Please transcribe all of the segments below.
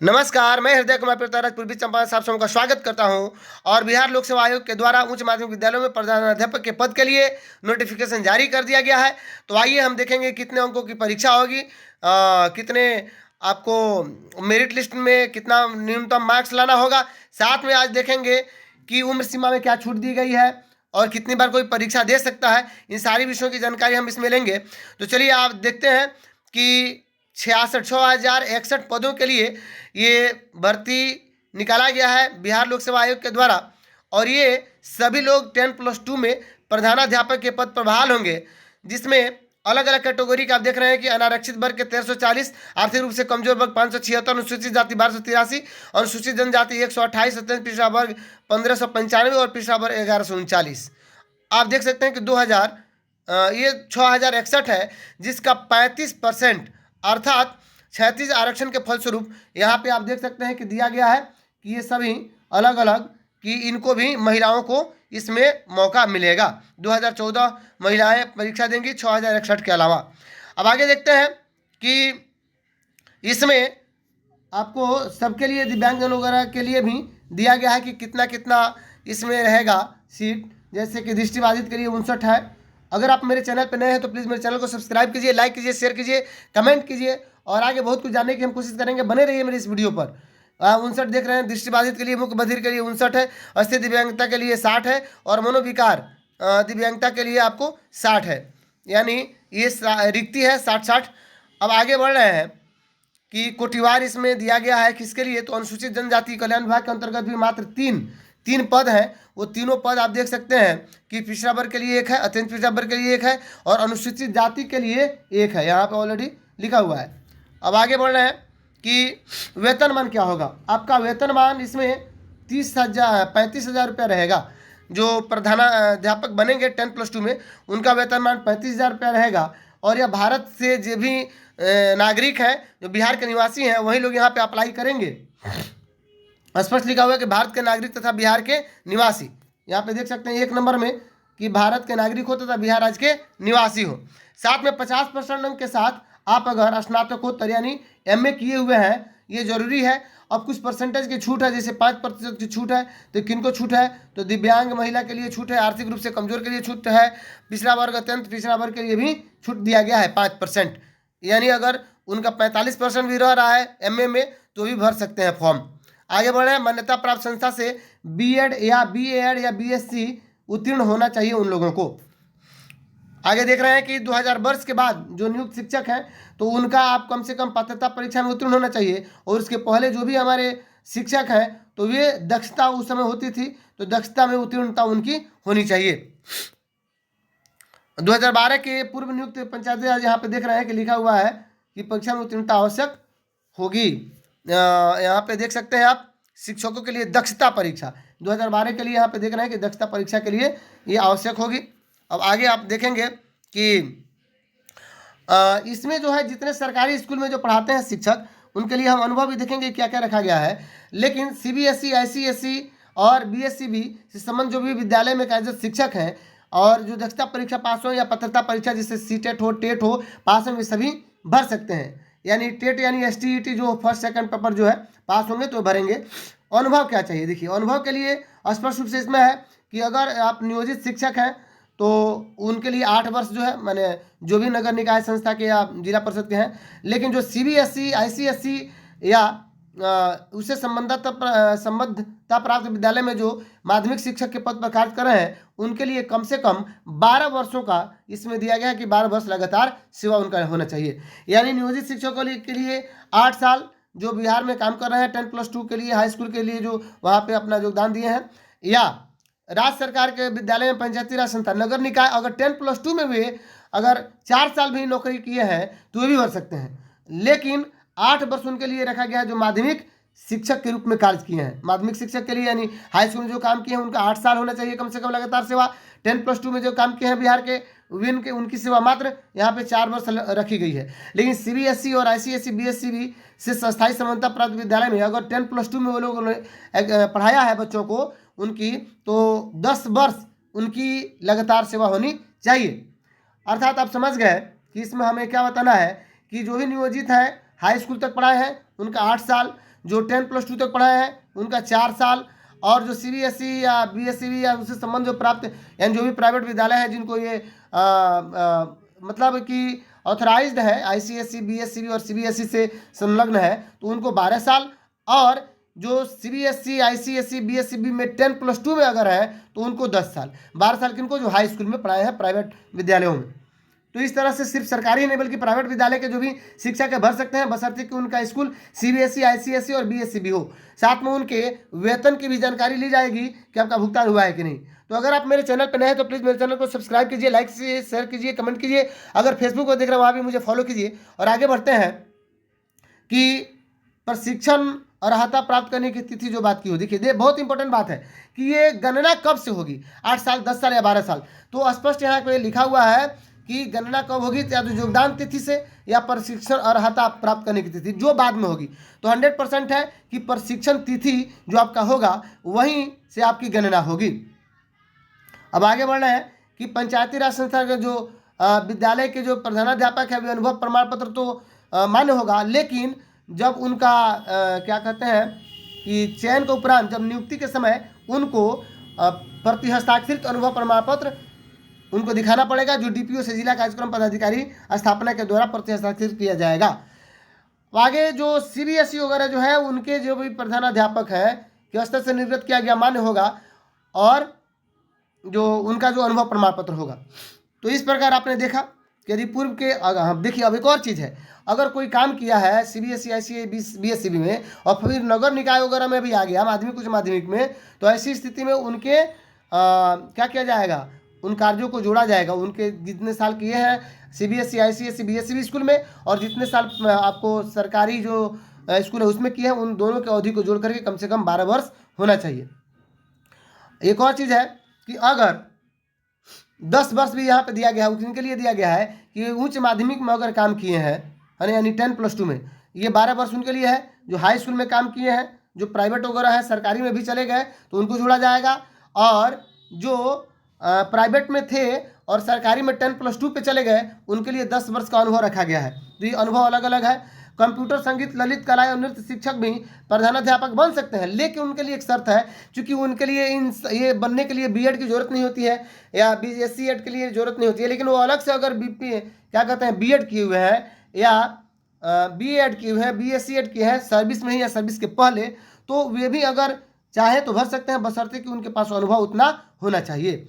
नमस्कार, मैं हृदय कुमार पृथ्वीराज पूर्वी चंपारण से आप सबका स्वागत करता हूं। और बिहार लोक सेवा आयोग के द्वारा उच्च माध्यमिक विद्यालयों में प्रधानाध्यापक के पद के लिए नोटिफिकेशन जारी कर दिया गया है। तो आइए हम देखेंगे कितने अंकों की परीक्षा होगी, कितने आपको मेरिट लिस्ट में कितना न्यूनतम मार्क्स लाना होगा। साथ में आज देखेंगे कि उम्र सीमा में क्या छूट दी गई है और कितनी बार कोई परीक्षा दे सकता है। इन सारी विषयों की जानकारी हम इसमें लेंगे। तो चलिए आप देखते हैं कि 6,61 पदों के लिए ये भर्ती निकाला गया है बिहार लोक सेवा आयोग के द्वारा। और ये सभी लोग 10+2 में प्रधानाध्यापक के पद पर बहाल होंगे, जिसमें अलग अलग कैटेगरी का आप देख रहे हैं कि अनारक्षित वर्ग के 1340, आर्थिक रूप से कमजोर वर्ग 576, अनुसूचित जाति 1283, अनुसूचित जनजाति 128, अत्यंत पिछड़ा वर्ग 1595 और पिछड़ा वर्ग 1139। आप देख सकते हैं कि 2000 ये 6,061 है, जिसका 35% अर्थात 36 आरक्षण के फलस्वरूप यहाँ पे आप देख सकते हैं कि दिया गया है कि ये सभी अलग अलग कि इनको भी महिलाओं को इसमें मौका मिलेगा। 2014 महिलाएं परीक्षा देंगी 6,061 के अलावा। अब आगे देखते हैं कि इसमें आपको सबके लिए दिव्यांगजन वगैरह के लिए भी दिया गया है कि कितना कितना इसमें रहेगा सीट। जैसे कि दृष्टिबाधित के लिए 59 है। अगर आप मेरे चैनल पर नए हैं तो प्लीज़ मेरे चैनल को सब्सक्राइब कीजिए, लाइक कीजिए, शेयर कीजिए, कमेंट कीजिए और आगे बहुत कुछ जानने की हम कोशिश करेंगे। बने रहिए मेरी इस वीडियो पर। 59 देख रहे हैं, दृष्टिबाधित के लिए, मुख्य बधिर के लिए 59 है, अस्थिर दिव्यांगता के लिए 60 है और मनोविकार दिव्यांगता के लिए आपको 60 है। यानी ये रिक्ति है 60-60। अब आगे बढ़ रहे हैं कि कोटिवार इसमें दिया गया है किसके लिए, तो अनुसूचित जनजाति कल्याण विभाग के अंतर्गत भी मात्र तीन पद हैं। वो तीनों पद आप देख सकते हैं कि पिछड़ा वर्ग के लिए एक है, अत्यंत पिछड़ा वर्ग के लिए एक है और अनुसूचित जाति के लिए एक है। यहाँ पे ऑलरेडी लिखा हुआ है। अब आगे बढ़ रहे हैं कि वेतनमान क्या होगा। आपका वेतनमान इसमें 35,000 रुपया रहेगा। जो प्रधानाध्यापक बनेंगे 10+2 में उनका वेतनमान 35,000 रुपया रहेगा। और यह भारत से जो भी नागरिक हैं, जो बिहार के निवासी हैं, वही लोग यहाँ पे अप्लाई करेंगे। स्पष्ट लिखा हुआ है कि भारत के नागरिक तथा बिहार के निवासी। यहाँ पे देख सकते हैं 1 नंबर में कि भारत के नागरिक हो तथा बिहार राज्य के निवासी हो। साथ में 50% अंक के साथ आप अगर स्नातकोत्तर यानी MA किए हुए हैं, ये जरूरी है। अब कुछ परसेंटेज की छूट है, जैसे 5% की छूट है। तो किनको छूट है, तो दिव्यांग महिला के लिए छूट है, आर्थिक रूप से कमजोर के लिए छूट है, पिछड़ा वर्ग अत्यंत पिछड़ा वर्ग के लिए भी छूट दिया गया है 5%। यानी अगर उनका 45% भी रह रहा है MA में तो भी भर सकते हैं फॉर्म। आगे बढ़े हैं, मान्यता प्राप्त संस्था से B.Ed या B.Ed या BSc उत्तीर्ण होना चाहिए उन लोगों को। आगे देख रहे हैं कि 2000 वर्ष के बाद जो नियुक्त शिक्षक हैं तो उनका आप कम से कम पात्रता परीक्षा में उत्तीर्ण होना चाहिए। और उसके पहले जो भी हमारे शिक्षक हैं तो वे दक्षता उस समय होती थी, तो दक्षता में उत्तीर्णता उनकी होनी चाहिए। 2012 के पूर्व नियुक्त पंचायती राज यहाँ पे देख रहे हैं कि लिखा हुआ है कि परीक्षा में उत्तीर्णता आवश्यक होगी। यहाँ पे देख सकते हैं आप शिक्षकों के लिए दक्षता परीक्षा 2012 के लिए यहाँ पे देख रहे हैं कि दक्षता परीक्षा के लिए ये आवश्यक होगी। अब आगे आप देखेंगे कि इसमें जो है जितने सरकारी स्कूल में जो पढ़ाते हैं शिक्षक, उनके लिए हम अनुभव भी देखेंगे क्या क्या रखा गया है। लेकिन CBSE, ICSE और BSCB से संबंध जो भी विद्यालय में कार्यरत शिक्षक हैं और जो दक्षता परीक्षा पास हो या पात्रता परीक्षा जिससे CTET हो, टेट हो, पास होंगे सभी भर सकते हैं। यानी टेट यानी STET जो फर्स्ट सेकंड पेपर जो है पास होंगे तो भरेंगे। अनुभव क्या चाहिए, देखिए अनुभव के लिए स्पष्ट रूप से इसमें है कि अगर आप नियोजित शिक्षक हैं तो उनके लिए 8 वर्ष जो है, माने जो भी नगर निकाय संस्था के या जिला परिषद के हैं। लेकिन जो CBSE, ICSE या उससे संबद्धता प्राप्त विद्यालय में जो माध्यमिक शिक्षक के पद पर कार्य कर रहे हैं उनके लिए कम से कम 12 वर्षों का इसमें दिया गया है कि 12 वर्ष लगातार सेवा उनका होना चाहिए। यानी नियोजित शिक्षकों के लिए 8 साल जो बिहार में काम कर रहे हैं 10+2 के लिए, हाई स्कूल के लिए जो वहाँ पे अपना योगदान दिए हैं, या राज्य सरकार के विद्यालय में पंचायती राज संस्था नगर निकाय अगर 10+2 में भी अगर 4 साल भी नौकरी किए हैं तो वे भी भर सकते हैं। लेकिन 8 वर्ष उनके लिए रखा गया है जो माध्यमिक शिक्षक के रूप में कार्य किए हैं। माध्यमिक शिक्षक के लिए यानी हाई स्कूल में जो काम किए हैं उनका 8 साल होना चाहिए कम से कम लगातार सेवा। 10+2 में जो काम किए हैं बिहार के विन के उनकी सेवा मात्र यहाँ पे 4 वर्ष रखी गई है। लेकिन CBSE और ICSE, BSCB से स्थायी समानता प्राप्त विद्यालय में अगर 10+2 में वो लोगों ने पढ़ाया है बच्चों को उनकी, तो 10 वर्ष उनकी लगातार सेवा होनी चाहिए। अर्थात आप समझ गए कि इसमें हमें क्या बताना है कि जो भी नियोजित है हाई स्कूल तक पढ़ाए हैं उनका 8 साल, जो 10+2 तक पढ़ाए हैं उनका 4 साल, और जो CBSE या BSCB या उससे संबंध जो प्राप्त यानी जो भी प्राइवेट विद्यालय है जिनको ये मतलब कि ऑथराइज्ड है ICSE, BSCB और CBSE से संलग्न है, तो उनको 12 साल, और जो CBSE, ICSE, BSCB में 10+2 में अगर है तो उनको 10 साल। 12 साल किनको, जो हाई स्कूल में पढ़ाए हैं प्राइवेट विद्यालयों में। तो इस तरह से सिर्फ सरकारी नहीं बल्कि प्राइवेट विद्यालय के जो भी शिक्षक भर सकते हैं, बशर्ते कि उनका स्कूल CBSE, ICSE और BSCB हो। साथ में उनके वेतन की भी जानकारी ली जाएगी कि आपका भुगतान हुआ है कि नहीं। तो अगर आप मेरे चैनल पर नए हैं तो प्लीज़ मेरे चैनल को सब्सक्राइब कीजिए, लाइक कीजिए, शेयर कीजिए, कमेंट कीजिए। अगर फेसबुक पर देख रहे हैं वहाँ भी मुझे फॉलो कीजिए। और आगे बढ़ते हैं कि प्रशिक्षण अर्हता प्राप्त करने की तिथि जो बात की हो, देखिए बहुत इंपॉर्टेंट बात है कि ये गणना कब से होगी, 8 साल, 10 साल या 12 साल। तो स्पष्ट यहाँ पे लिखा हुआ है कि गणना कब होगी, या तो योगदान तिथि से या प्रशिक्षण अर्हता प्राप्त करने की तिथि, जो बाद में होगी। तो 100% है कि प्रशिक्षण तिथि जो आपका होगा वहीं से आपकी गणना होगी। अब आगे बढ़ना है कि पंचायती राज संस्था के जो विद्यालय के जो प्रधानाध्यापक है वे अनुभव प्रमाण पत्र तो मान्य होगा, लेकिन जब उनका क्या कहते हैं कि चयन के उपरांत जब नियुक्ति के समय उनको प्रतिहस्ताक्षरित अनुभव प्रमाण पत्र उनको दिखाना पड़ेगा, जो DPO से जिला कार्यक्रम पदाधिकारी स्थापना के द्वारा प्रतिहस्ताक्षरित किया जाएगा। आगे जो CBSE वगैरह जो है उनके जो भी प्रधानाध्यापक है के स्तर से निर्गत किया गया मान्य होगा, और जो उनका जो अनुभव प्रमाण पत्र होगा। तो इस प्रकार आपने देखा कि यदि पूर्व के देखिए अब एक और चीज़ है, अगर कोई काम किया है CBSE, ICSE, BSCB में और फिर नगर निकाय वगैरह में भी आ गया माध्यमिक उच्च माध्यमिक में, तो ऐसी स्थिति में उनके क्या किया जाएगा, उन कार्यों को जोड़ा जाएगा। उनके जितने साल किए हैं CBSE, ICSE, BSCB स्कूल में, और जितने साल आपको सरकारी जो स्कूल है उसमें किए हैं, उन दोनों के अवधि को जोड़ करके कम से कम 12 वर्ष होना चाहिए। एक और चीज़ है कि अगर 10 वर्ष भी यहाँ पे दिया गया है, उनके लिए दिया गया है कि उच्च माध्यमिक में अगर काम किए हैं यानी 10+2 में, ये 12 वर्ष उनके लिए है। जो हाई स्कूल में काम किए हैं, जो प्राइवेट वगैरह है, सरकारी में भी चले गए तो उनको जोड़ा जाएगा, और जो प्राइवेट में थे और सरकारी में 10+2 पे चले गए उनके लिए 10 वर्ष का अनुभव रखा गया है। तो ये अनुभव अलग अलग है। कंप्यूटर, संगीत, ललित कला और नृत्य शिक्षक भी प्रधानाध्यापक बन सकते हैं, लेकिन उनके लिए एक शर्त है, क्योंकि उनके लिए ये बनने के लिए BEd की जरूरत नहीं होती है या BSc के लिए जरूरत नहीं होती है, लेकिन वो अलग से अगर क्या कहते हैं BEd किए हुए हैं या BEd किए हुए हैं, BSc किए हैं सर्विस में ही या सर्विस के पहले, तो वे भी अगर चाहे तो भर सकते हैं, बशर्ते कि उनके पास अनुभव उतना होना चाहिए।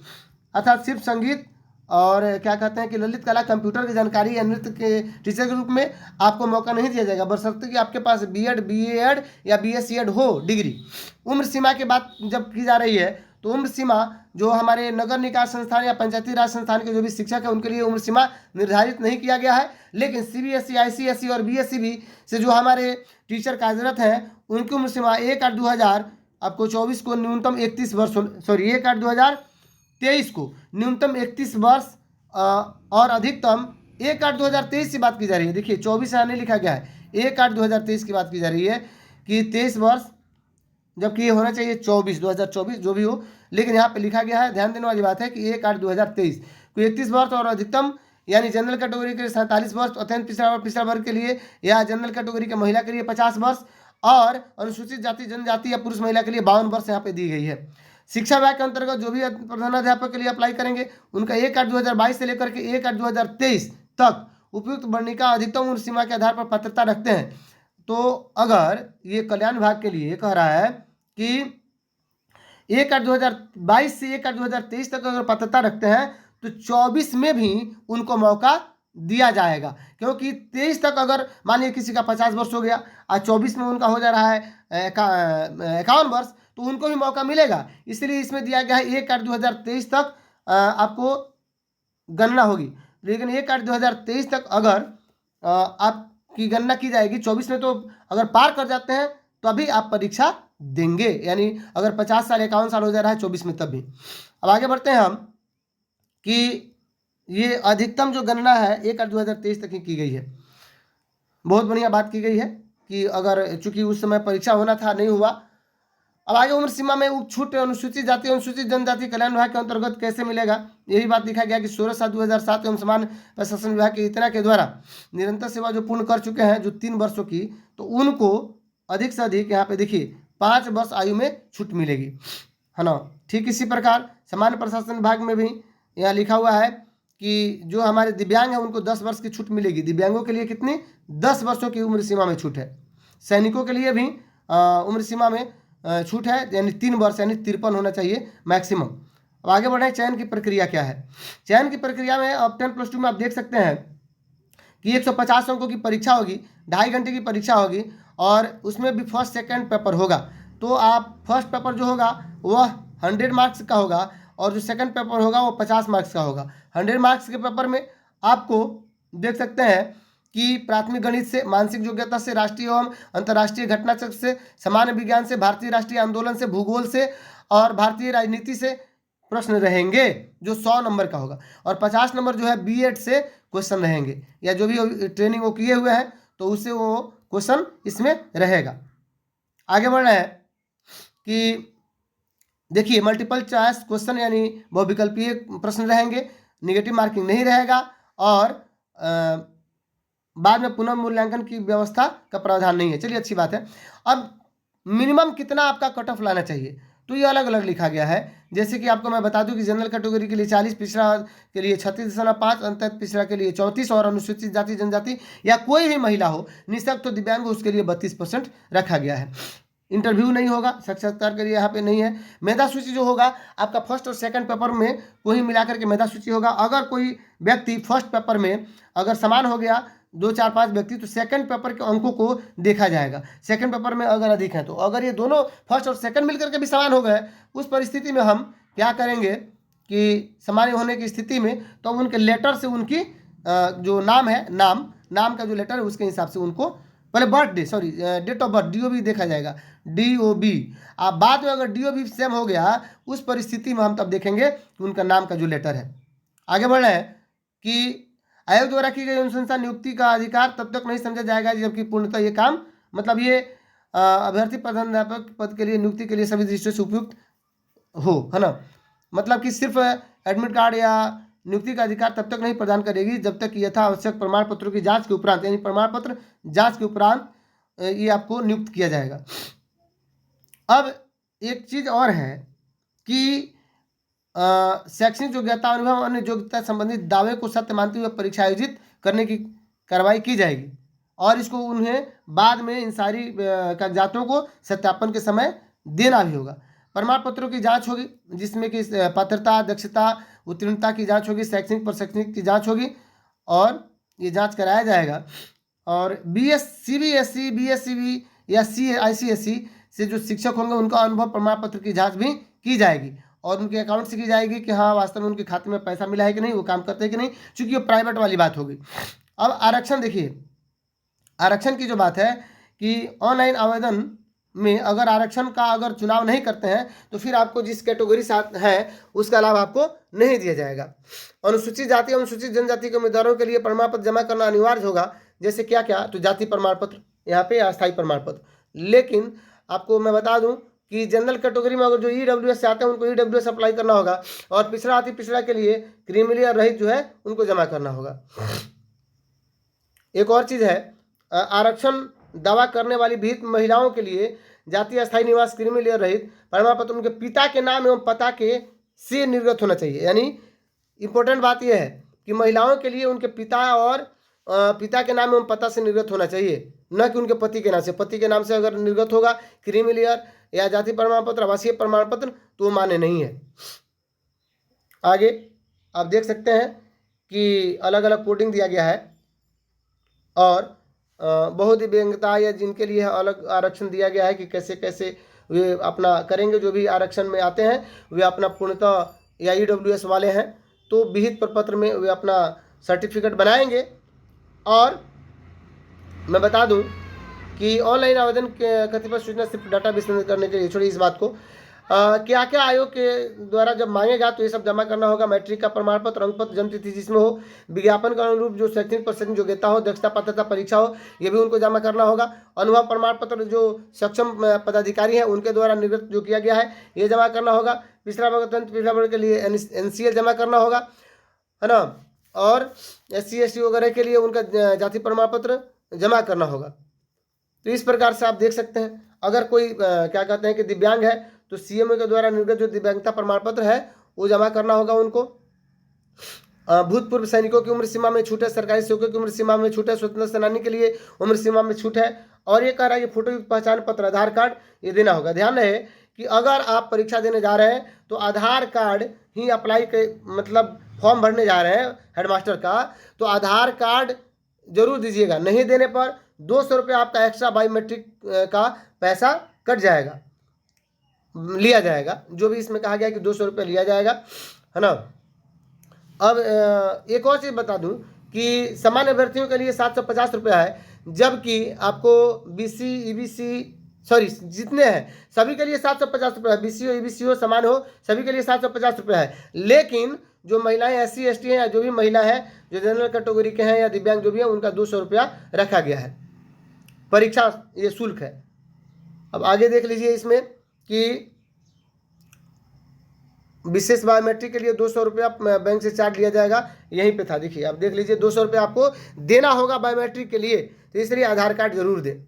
अर्थात सिर्फ संगीत और क्या कहते हैं कि ललित कला, कंप्यूटर की जानकारी या नृत्य के टीचर के रूप में आपको मौका नहीं दिया जाएगा, बशर्ते कि आपके पास BEd, BAd या BSc हो डिग्री। उम्र सीमा की बात जब की जा रही है तो उम्र सीमा जो हमारे नगर निकाय संस्थान या पंचायती राज संस्थान के जो भी शिक्षक है उनके लिए उम्र सीमा निर्धारित नहीं किया गया है, लेकिन CBSE, ICSE और BSCB से जो हमारे टीचर कार्यरत हैं उनकी उम्र सीमा 1/8/2000 आपको 24 को न्यूनतम 31 वर्ष 1/8/2023 को न्यूनतम 31 वर्ष और अधिकतम 1/8/2023 की बात की जा रही है। देखिए 24 यहाँ नहीं लिखा गया है, 1/8/2023 की बात की जा रही है कि 23 वर्ष, जबकि ये होना चाहिए 2024 जो भी हो, लेकिन यहाँ पे लिखा गया है। ध्यान देने वाली बात है कि 1/8/2023 को 31 वर्ष और अधिकतम, यानी जनरल कैटेगरी के लिए 47 वर्ष, अत्यंत पिछड़ा वर्ग के लिए या जनरल कैटेगरी के महिला के लिए 50 वर्ष, और अनुसूचित जाति जनजाति या पुरुष महिला के लिए 52 वर्ष यहाँ पे दी गई है। शिक्षा विभाग के अंतर्गत जो भी प्रधानाध्यापक के लिए अप्लाई करेंगे उनका 1/8/2022 से लेकर के 1/8/2023 तक उपयुक्त वर्णिका अधिकतम उम्र सीमा के आधार पर पात्रता रखते हैं। तो अगर ये कल्याण विभाग के लिए कह रहा है कि 1/8/2022 से 1/8/2023 तक अगर पात्रता रखते हैं तो 24 में भी उनको मौका दिया जाएगा, क्योंकि 23 तक अगर मानिए किसी का 50 वर्ष हो गया और 24 में उनका हो जा रहा है 51 वर्ष, तो उनको भी मौका मिलेगा। इसलिए इसमें दिया गया है 1/8/2023 तक आपको गणना होगी, लेकिन 1/8/2023 तक अगर आपकी गणना की जाएगी। 24 में तो अगर पार कर जाते हैं तो अभी आप परीक्षा देंगे, यानी अगर 50 साल 51 साल हो जा रहा है 24 में तब भी। अब आगे बढ़ते हैं हम कि ये अधिकतम जो गणना है 1/8/2023 तक ही की गई है। बहुत बढ़िया बात की गई है कि अगर चूंकि उस समय परीक्षा होना था, नहीं हुआ। अब आगे उम्र सीमा में छूट अनुसूचित जाति अनुसूचित जनजाति कल्याण विभाग के अंतर्गत कैसे मिलेगा, यही बात लिखा गया कि 16/7/2007 एवं समान प्रशासन विभाग के इतना के द्वारा निरंतर सेवा जो पूर्ण कर चुके हैं जो 3 वर्षों की, तो उनको अधिक से अधिक यहाँ पे देखिए 5 वर्ष आयु में छूट मिलेगी, है ना। ठीक इसी प्रकार सामान्य प्रशासन विभाग में भी यहाँ लिखा हुआ है कि जो हमारे दिव्यांग हैं उनको 10 वर्ष की छूट मिलेगी। दिव्यांगों के लिए कितनी 10 वर्षों की उम्र सीमा में छूट है। सैनिकों के लिए भी उम्र सीमा में छूट है, यानी 3 वर्ष यानी 53 होना चाहिए मैक्सिमम। अब आगे बढ़े, चयन की प्रक्रिया क्या है। चयन की प्रक्रिया में अब 10+2 में आप देख सकते हैं कि 150 अंकों की परीक्षा होगी, 2.5 घंटे की परीक्षा होगी और उसमें भी फर्स्ट सेकंड पेपर होगा। तो आप फर्स्ट पेपर जो होगा वह 100 मार्क्स का होगा और जो सेकंड पेपर होगा वो 50 मार्क्स का होगा। 100 मार्क्स के पेपर में आपको देख सकते हैं कि प्राथमिक गणित से, मानसिक योग्यता से, राष्ट्रीय एवं अंतर्राष्ट्रीय घटनाचक्र से, सामान्य विज्ञान से, भारतीय राष्ट्रीय आंदोलन से, भूगोल से और भारतीय राजनीति से प्रश्न रहेंगे जो 100 नंबर का होगा। और 50 नंबर जो है B.Ed से क्वेश्चन रहेंगे, या जो भी ट्रेनिंग वो किए हुए हैं तो उससे वो क्वेश्चन इसमें रहेगा। आगे बढ़ रहे हैं कि देखिए मल्टीपल चॉइस क्वेश्चन यानी बहुविकल्पीय प्रश्न रहेंगे, निगेटिव मार्किंग नहीं रहेगा और बाद में पुनः मूल्यांकन की व्यवस्था का प्रावधान नहीं है। चलिए अच्छी बात है। अब मिनिमम कितना आपका कट ऑफ लाना चाहिए तो ये अलग अलग लिखा गया है। जैसे कि आपको मैं बता दूं कि जनरल कैटेगरी के लिए 40, पिछड़ा के लिए 36.5, अंतत पिछड़ा के लिए 34 और अनुसूचित जाति जनजाति या कोई भी महिला हो, निःशक्त तो दिव्यांग हो, उसके लिए 32% रखा गया है। इंटरव्यू नहीं होगा, साक्षात्कार के लिए यहाँ पे नहीं है। मेधा सूची जो होगा आपका फर्स्ट और सेकंड पेपर में कोई मिलाकर के मेधा सूची होगा। अगर कोई व्यक्ति फर्स्ट पेपर में अगर समान हो गया 2, 4, 5 व्यक्ति तो सेकंड पेपर के अंकों को देखा जाएगा। सेकंड पेपर में अगर अधिक है तो अगर ये दोनों फर्स्ट और सेकंड मिलकर के भी समान हो गए उस परिस्थिति में हम क्या करेंगे कि समान होने की स्थिति में तो उनके लेटर से उनकी जो नाम है, नाम का जो लेटर है उसके हिसाब से उनको पहले birthday date of birth DOB देखा जाएगा, DOB। आप बाद में अगर DOB सेम हो गया उस परिस्थिति में हम तब देखेंगे कि उनका नाम का जो लेटर है। आगे बढ़ रहे हैं कि आयोग द्वारा की गई अनुशंसा नियुक्ति का अधिकार तब तक नहीं समझा जाएगा जबकि पूर्णतः ये काम, मतलब ये अभ्यर्थी प्रधानाध्यापक पद के लिए नियुक्ति के लिए सभी दृष्टियों से उपयुक्त हो, है ना। मतलब कि सिर्फ एडमिट कार्ड या नियुक्ति का अधिकार तब तक नहीं प्रदान करेगी जब तक यथा आवश्यक प्रमाण पत्रों की जांच के उपरांत, यानी प्रमाण पत्र जांच के उपरांत ये आपको नियुक्त किया जाएगा। अब एक चीज और है कि शैक्षणिक योग्यता, अनुभव, अन्य योग्यता संबंधित दावे को सत्य मानते हुए परीक्षा आयोजित करने की कार्रवाई की जाएगी और इसको उन्हें बाद में इन सारी कागजातों को सत्यापन के समय देना भी होगा। प्रमाण पत्रों की जांच होगी जिसमें कि पात्रता, दक्षता, उत्तीर्णता की जांच होगी, शैक्षणिक प्रशैक्षणिक की जांच होगी और ये जांच कराया जाएगा। और CBSE, BSCB या ICSE से जो शिक्षक होंगे उनका अनुभव प्रमाण पत्र की जांच भी की जाएगी और उनके अकाउंट से की जाएगी कि हाँ वास्तव में उनके खाते में पैसा मिला है कि नहीं, वो काम करते हैं कि नहीं, क्योंकि ये प्राइवेट वाली बात होगी। अब आरक्षण देखिए, आरक्षण की जो बात है कि ऑनलाइन आवेदन में अगर आरक्षण का अगर चुनाव नहीं करते हैं तो फिर आपको जिस कैटेगरी साथ है उसका लाभ आपको नहीं दिया जाएगा। अनुसूचित जाति एवं अनुसूचित जनजाति के उम्मीदवारों के लिए प्रमाण पत्र जमा करना अनिवार्य होगा। जैसे क्या क्या, तो जाति प्रमाण पत्र यहाँ पे, अस्थायी प्रमाण पत्र। लेकिन आपको मैं बता दूं कि जनरल कैटेगरी में अगर जो EWS से आते हैं उनको EWS अप्लाई करना होगा और पिछड़ा अति पिछड़ा के लिए क्रीमी लेयर रहित जो है उनको जमा करना होगा। एक और चीज़ है, आरक्षण दावा करने वाली विहित महिलाओं के लिए जातीय अस्थायी निवास क्रीमी लेयर रहित प्रमाण पत्र उनके पिता के नाम एवं पता के से निर्गत होना चाहिए। यानी इंपॉर्टेंट बात यह है कि महिलाओं के लिए उनके पिता और पिता के नाम एवं पता से निर्गत होना चाहिए, न कि उनके पति के नाम से। पति के नाम से अगर निर्गत होगा क्रीमी लेयर या जाति प्रमाण पत्र, आवासीय प्रमाण पत्र, तो वो मान्य नहीं है। आगे आप देख सकते हैं कि अलग अलग कोडिंग दिया गया है और बहुदिव्यांगता या जिनके लिए अलग आरक्षण दिया गया है कि कैसे कैसे वे अपना करेंगे। जो भी आरक्षण में आते हैं वे अपना पूर्णतः या EWS वाले हैं तो विहित प्रपत्र में वे अपना सर्टिफिकेट बनाएंगे। और मैं बता दूं कि ऑनलाइन आवेदन के कतिपय सूचना सिर्फ डाटा विश्लेषण करने के लिए, छोड़िए इस बात को, क्या क्या आयोग के द्वारा जब मांगेगा तो ये सब जमा करना होगा। मैट्रिक का प्रमाण पत्र, अंक पत्र, जन्म तिथि जिसमें हो, विज्ञापन का अनुरूप जो शैक्षणिक प्रशैक्षणिक योग्यता हो, दक्षता पात्रता परीक्षा हो, ये भी उनको जमा करना होगा। अनुभव प्रमाण पत्र जो सक्षम पदाधिकारी हैं उनके द्वारा निर्गत जो किया गया है ये जमा करना होगा। पिछड़ा वर्ग, तंत्र पिछड़ा वर्ग के लिए NCL जमा करना होगा, है ना। और SC ST वगैरह के लिए उनका जाति प्रमाण पत्र जमा करना होगा। तो इस प्रकार से आप देख सकते हैं। अगर कोई क्या कहते हैं कि दिव्यांग है तो सीएमओ के द्वारा निर्गत जो दिव्यांगता प्रमाण पत्र है वो जमा करना होगा उनको। भूतपूर्व सैनिकों की उम्र सीमा में छूट है, सरकारी सेवकों की उम्र सीमा में छूट है, स्वतंत्र सेनानी के लिए उम्र सीमा में छूट है। और ये कह रहा है कि फोटो युक्त पहचान पत्र, आधार कार्ड ये देना होगा। ध्यान रहे कि अगर आप परीक्षा देने जा रहे हैं तो आधार कार्ड ही अप्लाई के मतलब फॉर्म भरने जा रहे हैं हेडमास्टर का, तो आधार कार्ड जरूर दीजिएगा। नहीं देने पर 200 रुपये आपका एक्स्ट्रा बायोमेट्रिक का पैसा कट जाएगा, लिया जाएगा। जो भी इसमें कहा गया कि 200 रुपये लिया जाएगा, है ना। अब एक और चीज़ बता दूं कि सामान्य अभ्यर्थियों के लिए 750 रुपया है, जबकि आपको बीसी ईबीसी सॉरी जितने हैं सभी के लिए 750 रुपया है। बीसी हो ईबीसी हो समान हो, सभी के लिए 750 रुपया है। लेकिन जो महिलाएं SC ST हैं या जो भी महिला है जो जनरल कैटेगरी के हैं या दिव्यांग जो भी हैं उनका 200 रुपया रखा गया है, परीक्षा ये शुल्क है। अब आगे देख लीजिए इसमें कि विशेष बायोमेट्रिक के लिए 200 रुपया बैंक से चार्ज लिया जाएगा, यहीं पे था देखिए। अब देख लीजिए 200 रुपया आपको देना होगा बायोमेट्रिक के लिए, तो इसलिए आधार कार्ड जरूर दें।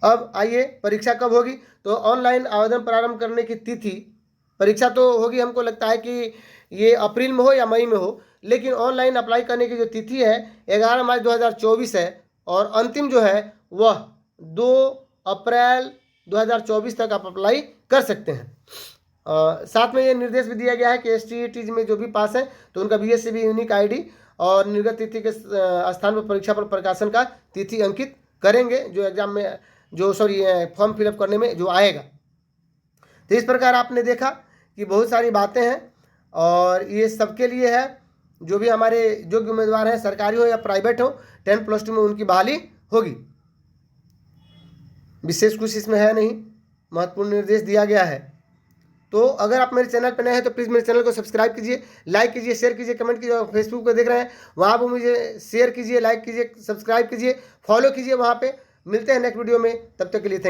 अब आइए परीक्षा कब होगी, तो ऑनलाइन आवेदन प्रारंभ करने की तिथि, परीक्षा तो होगी हमको लगता है कि ये अप्रैल में हो या मई में हो, लेकिन ऑनलाइन अप्लाई करने की जो तिथि है 11 मार्च 2024 है और अंतिम जो है वह 2 अप्रैल 2024 तक आप अप्लाई कर सकते हैं। साथ में ये निर्देश भी दिया गया है कि STET में जो भी पास है तो उनका BSCB यूनिक ID और निर्गत तिथि के स्थान पर परीक्षा पर प्रकाशन का तिथि अंकित करेंगे जो एग्जाम में जो फॉर्म फिलअप करने में जो आएगा। तो इस प्रकार आपने देखा कि बहुत सारी बातें हैं और ये सबके लिए है जो भी हमारे योग्य उम्मीदवार हैं, सरकारी हो या प्राइवेट हो, 10+2 में उनकी बहाली होगी। विशेष कुछ इसमें है नहीं, महत्वपूर्ण निर्देश दिया गया है। तो अगर आप मेरे चैनल पर नए हैं तो प्लीज़ मेरे चैनल को सब्सक्राइब कीजिए, लाइक कीजिए, शेयर कीजिए, कमेंट कीजिए। और फेसबुक पर देख रहे हैं वहाँ पर मुझे शेयर कीजिए, लाइक कीजिए, सब्सक्राइब कीजिए, फॉलो कीजिए वहाँ पे। मिलते हैं नेक्स्ट वीडियो में, तब तक के लिए थैंक यू।